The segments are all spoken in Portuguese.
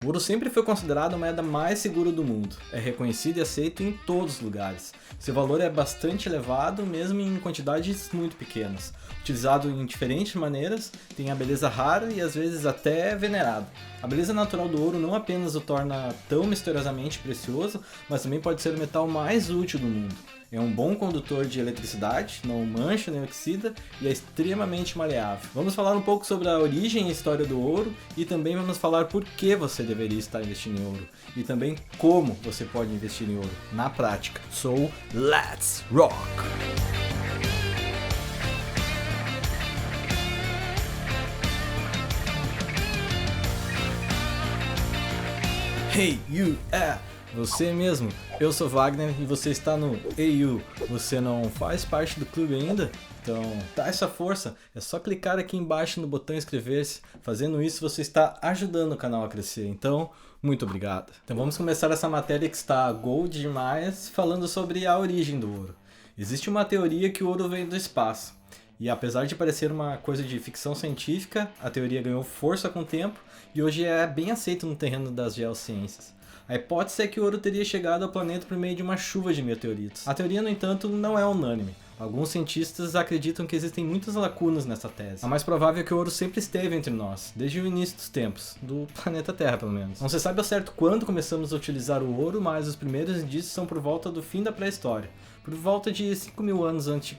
O ouro sempre foi considerado a moeda mais segura do mundo. É reconhecido e aceito em todos os lugares. Seu valor é bastante elevado, mesmo em quantidades muito pequenas. Utilizado em diferentes maneiras, tem a beleza rara e às vezes até venerado. A beleza natural do ouro não apenas o torna tão misteriosamente precioso, mas também pode ser o metal mais útil do mundo. É um bom condutor de eletricidade, não mancha nem oxida e é extremamente maleável. Vamos falar um pouco sobre a origem e história do ouro e também vamos falar por que você deveria estar investindo em ouro e também como você pode investir em ouro na prática. So, let's rock! Hey, you, você mesmo. Eu sou Wagner e você está no EU. Você não faz parte do clube ainda? Então, dá essa força. É só clicar aqui embaixo no botão inscrever-se. Fazendo isso, você está ajudando o canal a crescer. Então, muito obrigado. Então vamos começar essa matéria que está gold demais, falando sobre a origem do ouro. Existe uma teoria que o ouro veio do espaço. E apesar de parecer uma coisa de ficção científica, a teoria ganhou força com o tempo e hoje é bem aceito no terreno das geociências. A hipótese é que o ouro teria chegado ao planeta por meio de uma chuva de meteoritos. A teoria, no entanto, não é unânime. Alguns cientistas acreditam que existem muitas lacunas nessa tese. A mais provável é que o ouro sempre esteve entre nós, desde o início dos tempos, do planeta Terra pelo menos. Não se sabe ao certo quando começamos a utilizar o ouro, mas os primeiros indícios são por volta do fim da pré-história, por volta de 5.000 anos a.C.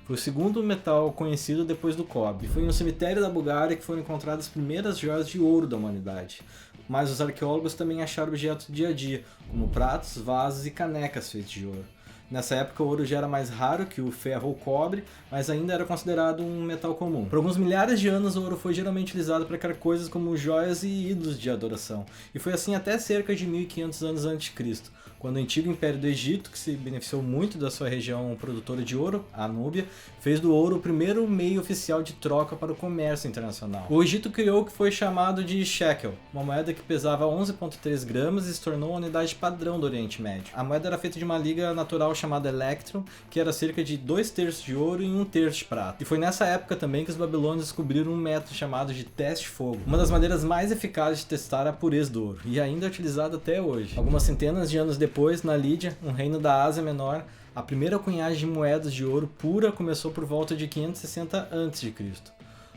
Foi o segundo metal conhecido depois do cobre. E foi no cemitério da Bulgária que foram encontradas as primeiras joias de ouro da humanidade. Mas os arqueólogos também acharam objetos do dia a dia, como pratos, vasos e canecas feitos de ouro. Nessa época o ouro já era mais raro que o ferro ou o cobre, mas ainda era considerado um metal comum. Por alguns milhares de anos o ouro foi geralmente utilizado para criar coisas como joias e ídolos de adoração. E foi assim até cerca de 1500 anos a.C., quando o antigo Império do Egito, que se beneficiou muito da sua região produtora de ouro, a Núbia, fez do ouro o primeiro meio oficial de troca para o comércio internacional. O Egito criou o que foi chamado de shekel, uma moeda que pesava 11,3 gramas e se tornou a unidade padrão do Oriente Médio. A moeda era feita de uma liga natural chamada electrum, que era cerca de 2/3 de ouro e 1/3 de prata. E foi nessa época também que os babilônios descobriram um método chamado de teste-fogo, uma das maneiras mais eficazes de testar a pureza do ouro, e ainda é utilizado até hoje. Algumas centenas de anos depois, na Lídia, um reino da Ásia Menor, a primeira cunhagem de moedas de ouro pura começou por volta de 560 a.C.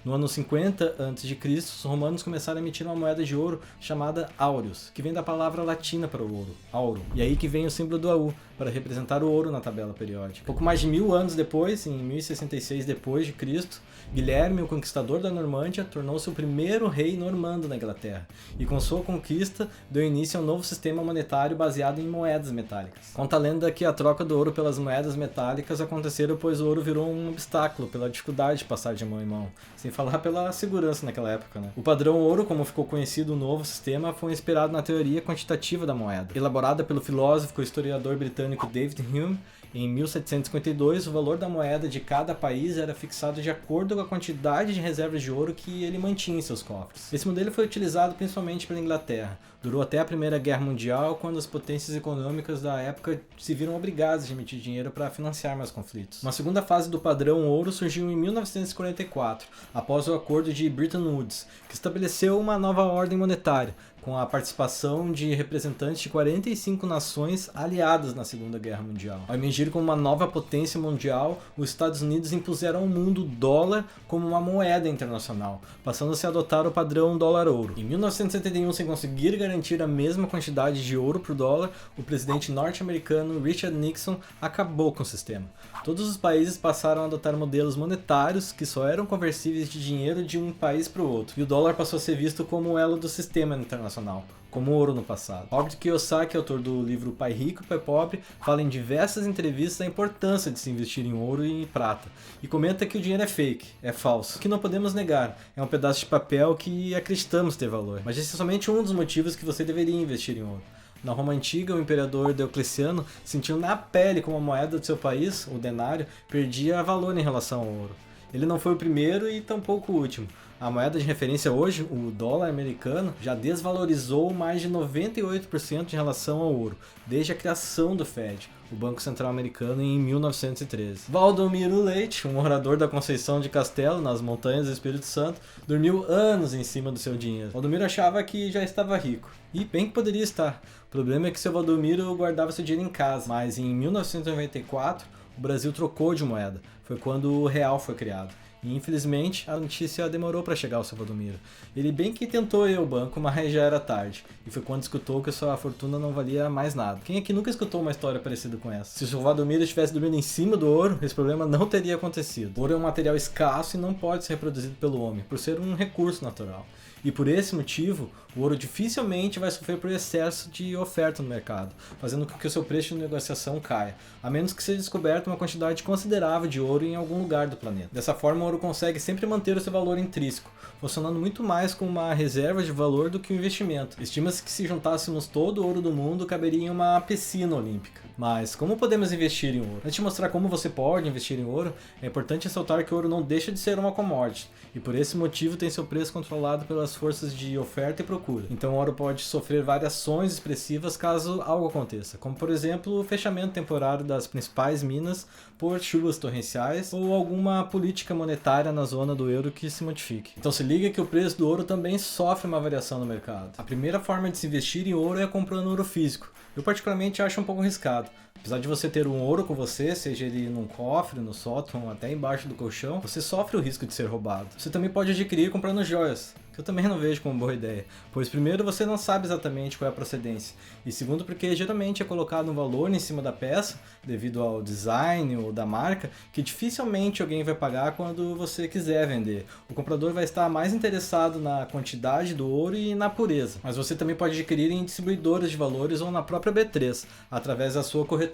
No ano 50 a.C., os romanos começaram a emitir uma moeda de ouro chamada aureus, que vem da palavra latina para o ouro, auro. E aí que vem o símbolo do AU, para representar o ouro na tabela periódica. Pouco mais de 1000 anos depois, em 1066 d.C., Guilherme, o conquistador da Normândia, tornou-se o primeiro rei normando na Inglaterra, e com sua conquista deu início a um novo sistema monetário baseado em moedas metálicas. Conta a lenda que a troca do ouro pelas moedas metálicas aconteceu pois o ouro virou um obstáculo pela dificuldade de passar de mão em mão, sem falar pela segurança naquela época, né? O padrão ouro, como ficou conhecido o novo sistema, foi inspirado na teoria quantitativa da moeda. Elaborada pelo filósofo e historiador britânico David Hume, em 1752, o valor da moeda de cada país era fixado de acordo com a quantidade de reservas de ouro que ele mantinha em seus cofres. Esse modelo foi utilizado principalmente pela Inglaterra. Durou até a Primeira Guerra Mundial, quando as potências econômicas da época se viram obrigadas a emitir dinheiro para financiar mais conflitos. Uma segunda fase do padrão ouro surgiu em 1944, após o acordo de Bretton Woods, que estabeleceu uma nova ordem monetária, com a participação de representantes de 45 nações aliadas na Segunda Guerra Mundial. Ao emergir como uma nova potência mundial, os Estados Unidos impuseram ao mundo o dólar como uma moeda internacional, passando-se a adotar o padrão dólar-ouro. Em 1971, sem conseguir garantir a mesma quantidade de ouro por dólar, o presidente norte-americano Richard Nixon acabou com o sistema. Todos os países passaram a adotar modelos monetários que só eram conversíveis de dinheiro de um país para o outro, e o dólar passou a ser visto como o elo do sistema internacional, como ouro no passado. Robert Kiyosaki, autor do livro Pai Rico e Pai Pobre, fala em diversas entrevistas a importância de se investir em ouro e em prata, e comenta que o dinheiro é fake, é falso, o que não podemos negar, é um pedaço de papel que acreditamos ter valor, mas esse é somente um dos motivos que você deveria investir em ouro. Na Roma Antiga, o imperador Diocleciano sentiu na pele como a moeda do seu país, o denário, perdia valor em relação ao ouro. Ele não foi o primeiro e tampouco o último. A moeda de referência hoje, o dólar americano, já desvalorizou mais de 98% em relação ao ouro, desde a criação do Fed, o Banco Central Americano, em 1913. Valdomiro Leite, um morador da Conceição de Castelo, nas montanhas do Espírito Santo, dormiu anos em cima do seu dinheiro. Valdomiro achava que já estava rico, e bem que poderia estar. O problema é que seu Valdomiro guardava seu dinheiro em casa, mas em 1994 o Brasil trocou de moeda. Foi quando o real foi criado. E infelizmente a notícia demorou para chegar ao seu Valdomiro. Ele bem que tentou ir ao banco, mas já era tarde. E foi quando escutou que sua fortuna não valia mais nada. Quem aqui nunca escutou uma história parecida com essa? Se o seu Valdomiro estivesse dormindo em cima do ouro, esse problema não teria acontecido. O ouro é um material escasso e não pode ser reproduzido pelo homem, por ser um recurso natural. E por esse motivo, o ouro dificilmente vai sofrer por excesso de oferta no mercado, fazendo com que o seu preço de negociação caia, a menos que seja descoberta uma quantidade considerável de ouro em algum lugar do planeta. Dessa forma, o ouro consegue sempre manter o seu valor intrínseco, funcionando muito mais como uma reserva de valor do que um investimento. Estima-se que se juntássemos todo o ouro do mundo, caberia em uma piscina olímpica. Mas como podemos investir em ouro? Antes de mostrar como você pode investir em ouro, é importante ressaltar que o ouro não deixa de ser uma commodity, e por esse motivo tem seu preço controlado pelas forças de oferta e procura. Então o ouro pode sofrer variações expressivas caso algo aconteça, como por exemplo o fechamento temporário das principais minas por chuvas torrenciais ou alguma política monetária na zona do euro que se modifique. Então se liga que o preço do ouro também sofre uma variação no mercado. A primeira forma de se investir em ouro é comprando ouro físico. Eu particularmente acho um pouco arriscado. Apesar de você ter um ouro com você, seja ele num cofre, no sótão, até embaixo do colchão, você sofre o risco de ser roubado. Você também pode adquirir comprando joias, que eu também não vejo como boa ideia, pois primeiro você não sabe exatamente qual é a procedência, e segundo porque geralmente é colocado um valor em cima da peça, devido ao design ou da marca, que dificilmente alguém vai pagar quando você quiser vender. O comprador vai estar mais interessado na quantidade do ouro e na pureza, mas você também pode adquirir em distribuidoras de valores ou na própria B3, através da sua corretora.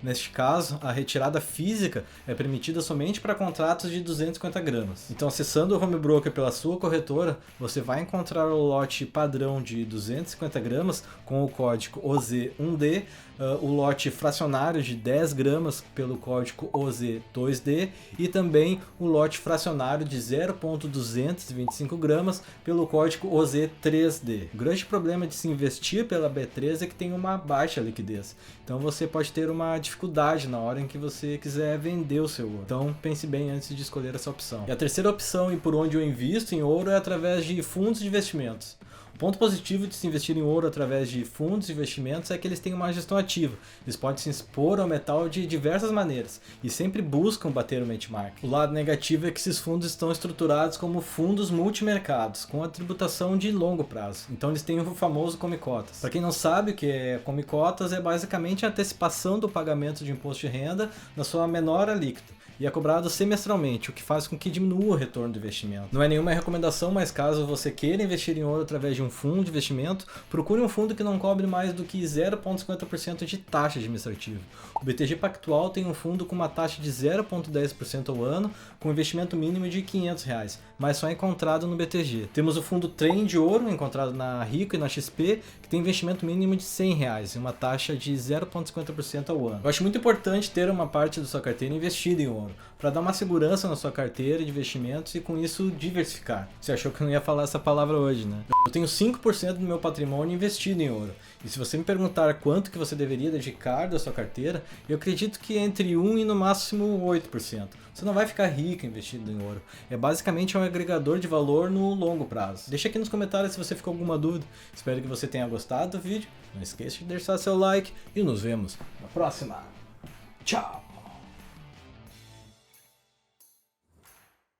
Neste caso, a retirada física é permitida somente para contratos de 250 gramas. Então, acessando o home broker pela sua corretora, você vai encontrar o lote padrão de 250 gramas com o código OZ1D, o lote fracionário de 10 gramas pelo código OZ2D e também o lote fracionário de 0,225 gramas pelo código OZ3D. O grande problema de se investir pela B3 é que tem uma baixa liquidez. Então você pode ter uma dificuldade na hora em que você quiser vender o seu ouro. Então pense bem antes de escolher essa opção. E a terceira opção e por onde eu invisto em ouro é através de fundos de investimentos. O ponto positivo de se investir em ouro através de fundos de investimentos é que eles têm uma gestão ativa. Eles podem se expor ao metal de diversas maneiras e sempre buscam bater o benchmark. O lado negativo é que esses fundos estão estruturados como fundos multimercados, com a tributação de longo prazo. Então eles têm o famoso come cotas. Para quem não sabe o que é come cotas, é basicamente a antecipação do pagamento de imposto de renda na sua menor alíquota. E é cobrado semestralmente, o que faz com que diminua o retorno do investimento. Não é nenhuma recomendação, mas caso você queira investir em ouro através de um fundo de investimento, procure um fundo que não cobre mais do que 0,50% de taxa administrativa. O BTG Pactual tem um fundo com uma taxa de 0,10% ao ano, com investimento mínimo de R$500, mas só é encontrado no BTG. Temos o fundo Trend Ouro, encontrado na Rico e na XP, que tem investimento mínimo de R$100 e uma taxa de 0,50% ao ano. Eu acho muito importante ter uma parte da sua carteira investida em ouro, para dar uma segurança na sua carteira de investimentos e com isso diversificar. Você achou que eu não ia falar essa palavra hoje, né? Eu tenho 5% do meu patrimônio investido em ouro. E se você me perguntar quanto que você deveria dedicar da sua carteira, eu acredito que entre 1% e no máximo 8%. Você não vai ficar rico investindo em ouro. É basicamente um agregador de valor no longo prazo. Deixa aqui nos comentários se você ficou com alguma dúvida. Espero que você tenha gostado do vídeo. Não esqueça de deixar seu like e nos vemos na próxima. Tchau!